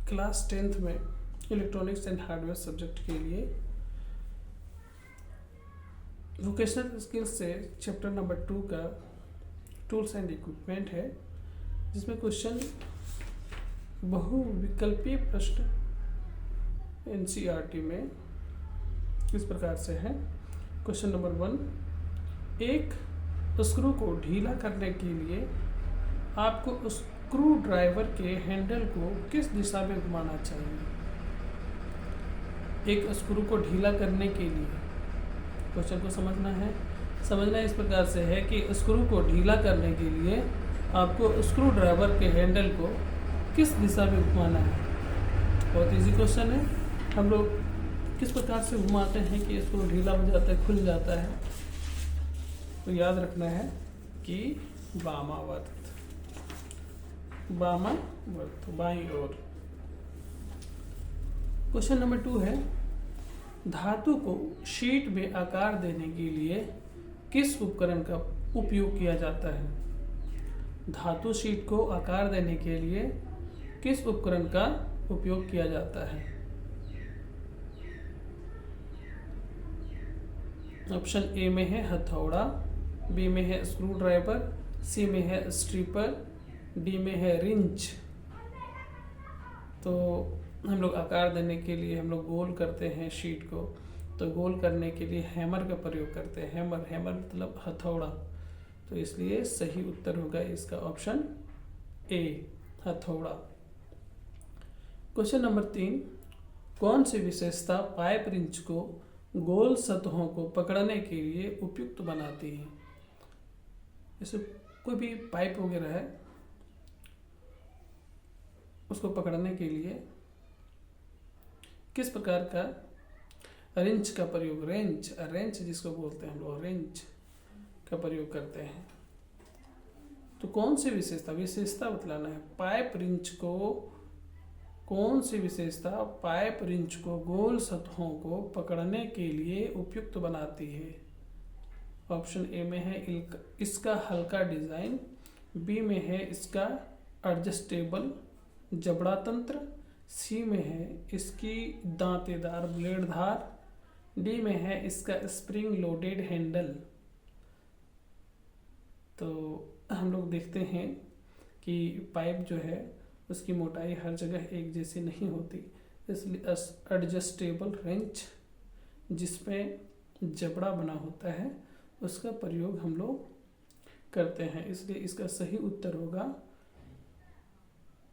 Class 10th में electronics and hardware subject के लिए वोकेशनल स्किल्स से चैप्टर नंबर 2 का टूल्स एंड इक्विपमेंट है, जिसमें क्वेश्चन बहुविकल्पीय प्रश्न एनसीईआरटी में इस प्रकार से है। क्वेश्चन नंबर 1, एक स्क्रू को ढीला करने के लिए आपको स्क्रू ड्राइवर के हैंडल को किस दिशा में घुमाना चाहिए। एक स्क्रू को ढीला करने के लिए क्वेश्चन को समझना इस प्रकार से है कि स्क्रू को ढीला करने के लिए आपको स्क्रू ड्राइवर के हैंडल को किस दिशा में घुमाना है। बहुत इजी क्वेश्चन है। हम लोग किस प्रकार से घुमाते हैं कि स्क्रू ढीला हो जाता है, खुल जाता है। तो याद रखना है कि वामावर्त बाईं ओर। क्वेश्चन नंबर 2 है, धातु को शीट में आकार देने के लिए किस उपकरण का उपयोग किया जाता है। धातु शीट को आकार देने के लिए किस उपकरण का उपयोग किया जाता है। ऑप्शन ए में है हथौड़ा, बी में है स्क्रू ड्राइवर, सी में है स्ट्रिपर, डी में है रिंच। तो हम लोग आकार देने के लिए हम लोग गोल करते हैं शीट को, तो गोल करने के लिए हैमर का प्रयोग करते हैं। हैमर मतलब हथौड़ा। तो इसलिए सही उत्तर होगा इसका ऑप्शन ए, हथौड़ा। क्वेश्चन नंबर 3, कौन सी विशेषता पाइप रिंच को गोल सतहों को पकड़ने के लिए उपयुक्त बनाती है। जैसे कोई भी पाइप वगैरह है, उसको पकड़ने के लिए किस प्रकार का रिंच का प्रयोग, रेंच जिसको बोलते हैं हम लोग, रेंच का प्रयोग करते हैं। तो कौन सी विशेषता बतलाना है। पाइप रिंच को कौन सी विशेषता पाइप रिंच को गोल सतहों को पकड़ने के लिए उपयुक्त बनाती है। ऑप्शन ए में है इसका हल्का डिजाइन, बी में है इसका एडजस्टेबल जबड़ा तंत्र, सी में है इसकी दांतेदार ब्लेड धार, डी में है इसका स्प्रिंग लोडेड हैंडल। तो हम लोग देखते हैं कि पाइप जो है उसकी मोटाई हर जगह एक जैसी नहीं होती, इसलिए एडजस्टेबल रेंच जिसमें जबड़ा बना होता है उसका प्रयोग हम लोग करते हैं। इसलिए इसका सही उत्तर होगा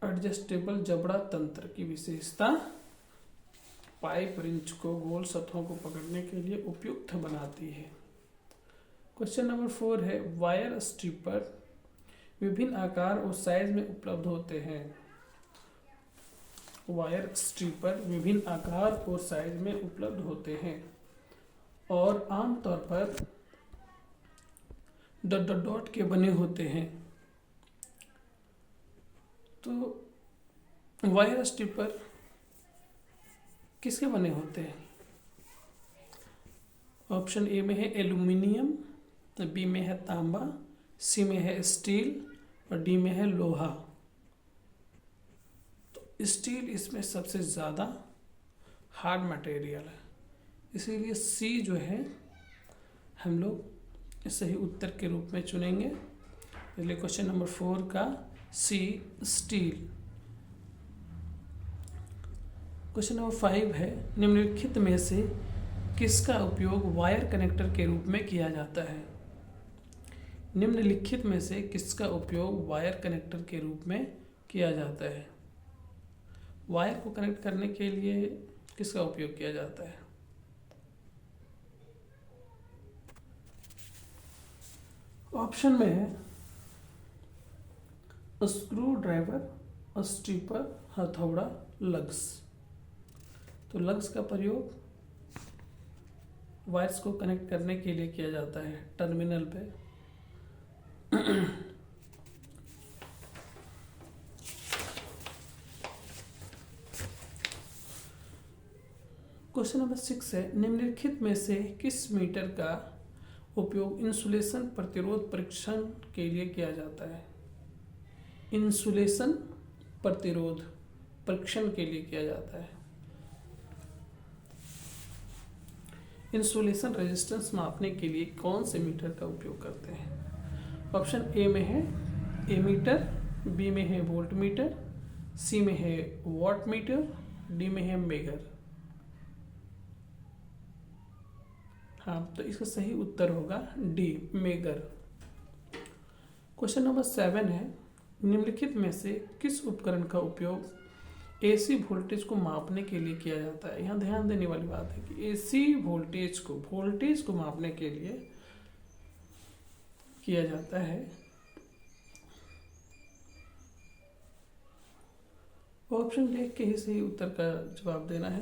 एडजस्टेबल जबड़ा तंत्र की विशेषता पाइप रिंच को गोल सतहों को पकड़ने के लिए उपयुक्त बनाती है। क्वेश्चन नंबर 4 है, वायर स्ट्रिपर विभिन्न आकार और साइज में उपलब्ध होते हैं। वायर स्ट्रिपर विभिन्न आकार और साइज में उपलब्ध होते हैं और आमतौर पर डॉट के बने होते हैं। तो वायर स्ट्रिपर किसके बने होते हैं। ऑप्शन ए में है एल्यूमिनियम, बी में है तांबा, सी में है स्टील और डी में है लोहा। तो स्टील इसमें सबसे ज़्यादा हार्ड मटेरियल है, इसीलिए सी जो है हम लोग सही उत्तर के रूप में चुनेंगे। इसलिए क्वेश्चन नंबर 4 का सी, स्टील। क्वेश्चन नंबर 5 है, निम्नलिखित में से किसका उपयोग वायर कनेक्टर के रूप में किया जाता है। निम्नलिखित में से किसका उपयोग वायर कनेक्टर के रूप में किया जाता है। वायर को कनेक्ट करने के लिए किसका उपयोग किया जाता है। ऑप्शन में है स्क्रू ड्राइवर, स्ट्रिपर, हथौड़ा, लग्स। तो लग्स का प्रयोग वायर्स को कनेक्ट करने के लिए किया जाता है टर्मिनल पे। क्वेश्चन नंबर 6 है, निम्नलिखित में से किस मीटर का उपयोग इंसुलेशन प्रतिरोध परीक्षण के लिए किया जाता है। इंसुलेशन प्रतिरोध परीक्षण के लिए किया जाता है। इंसुलेशन रेजिस्टेंस मापने के लिए कौन से मीटर का उपयोग करते हैं? ऑप्शन ए में है एमीटर, बी में है वोल्ट मीटर, सी में है वॉट मीटर, डी में है मेगर। हाँ, तो इसका सही उत्तर होगा डी, मेगर। क्वेश्चन नंबर 7 है, निम्नलिखित में से किस उपकरण का उपयोग एसी वोल्टेज को मापने के लिए किया जाता है? यहाँ ध्यान देने वाली बात है कि एसी वोल्टेज को मापने के लिए किया जाता है। ऑप्शन देख के ही सही उत्तर का जवाब देना है,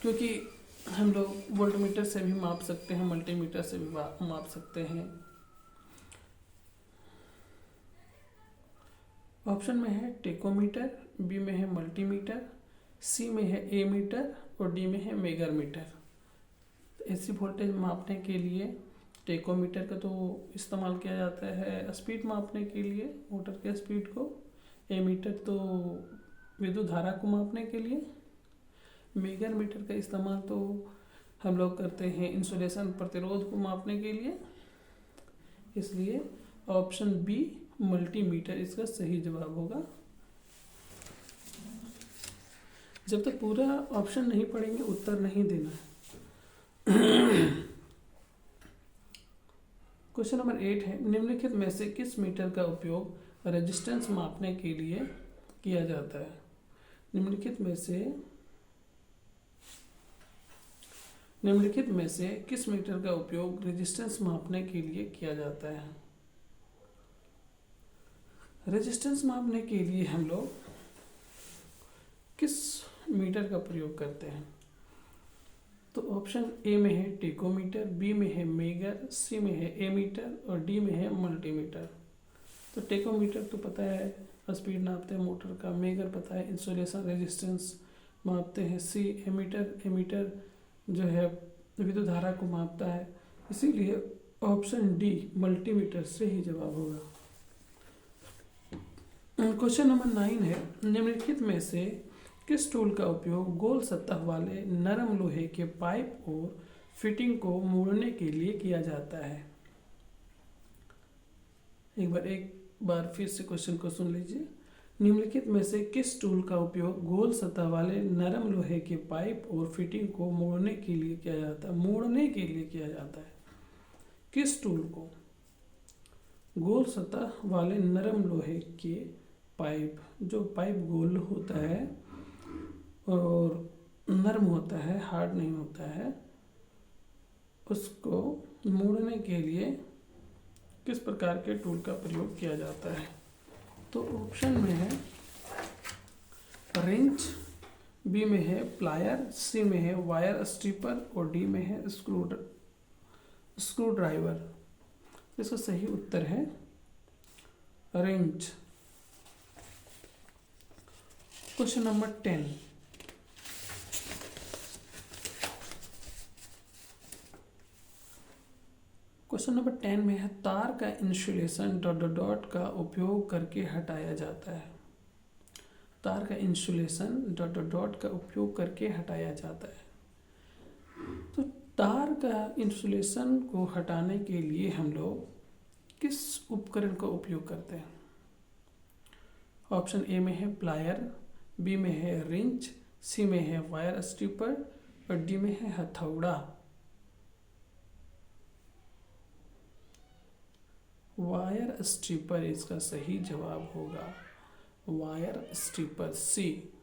क्योंकि हम लोग वोल्टमीटर से भी माप सकते हैं, मल्टीमीटर से भी माप सकते हैं। ऑप्शन में है टेकोमीटर, बी में है मल्टीमीटर, सी में है एमीटर और डी में है मेगर मीटर। तो एसी वोल्टेज मापने के लिए टेकोमीटर का तो इस्तेमाल किया जाता है स्पीड मापने के लिए, मोटर के स्पीड को। एमीटर तो विद्युत धारा को मापने के लिए। मेगर मीटर का इस्तेमाल तो हम लोग करते हैं इंसुलेशन प्रतिरोध को मापने के लिए। इसलिए ऑप्शन बी मल्टीमीटर इसका सही जवाब होगा। जब तक पूरा ऑप्शन नहीं पढ़ेंगे उत्तर नहीं देना है। क्वेश्चन नंबर 8 है, निम्नलिखित में से किस मीटर का उपयोग रेजिस्टेंस मापने के लिए किया जाता है? निम्नलिखित में से किस मीटर का उपयोग रेजिस्टेंस मापने के लिए किया जाता है? रेजिस्टेंस मापने के लिए हम लोग किस मीटर का प्रयोग करते हैं? तो ऑप्शन ए में है टेकोमीटर, बी में है मेगर, सी में है एमीटर और डी में है मल्टीमीटर। तो टेकोमीटर तो पता है स्पीड नापते हैं मोटर का, मेगर पता है इंसुलेशन रेजिस्टेंस मापते हैं, सी एमीटर जो है विद्युत धारा को मापता है। इसीलिए ऑप्शन डी मल्टीमीटर से ही जवाब होगा। क्वेश्चन नंबर 9 है, निम्नलिखित में से किस टूल का उपयोग गोल सतह वाले नरम लोहे के पाइप और फिटिंग को मोड़ने के लिए किया जाता है? एक बार फिर से क्वेश्चन को सुन लीजिए। निम्नलिखित में से किस टूल का उपयोग गोल सतह वाले नरम लोहे के पाइप और फिटिंग को मोड़ने के लिए किया जाता है? मोड़ने के लिए किया जाता है। किस टूल को? गोल सतह वाले नरम लोहे के पाइप, जो पाइप गोल होता है और नरम होता है, हार्ड नहीं होता है, उसको मोड़ने के लिए किस प्रकार के टूल का प्रयोग किया जाता है? तो ऑप्शन में है रेंच, बी में है प्लायर, सी में है वायर स्ट्रिपर और डी में है स्क्रू ड्राइवर। इसका सही उत्तर है wrench. Question number 10, question number 10 में है, तार का इंसुलेशन ... का उपयोग करके हटाया जाता है। तार का इंसुलेशन ... का उपयोग करके हटाया जाता है। तो तार का इंसुलेशन को हटाने के लिए हम लोग किस उपकरण का उपयोग करते हैं? ऑप्शन ए में है प्लायर, बी में है रिंच, सी में है वायर स्ट्रिपर और डी में है हथौड़ा। वायर स्ट्रिपर इसका सही जवाब होगा, वायर स्ट्रिपर सी।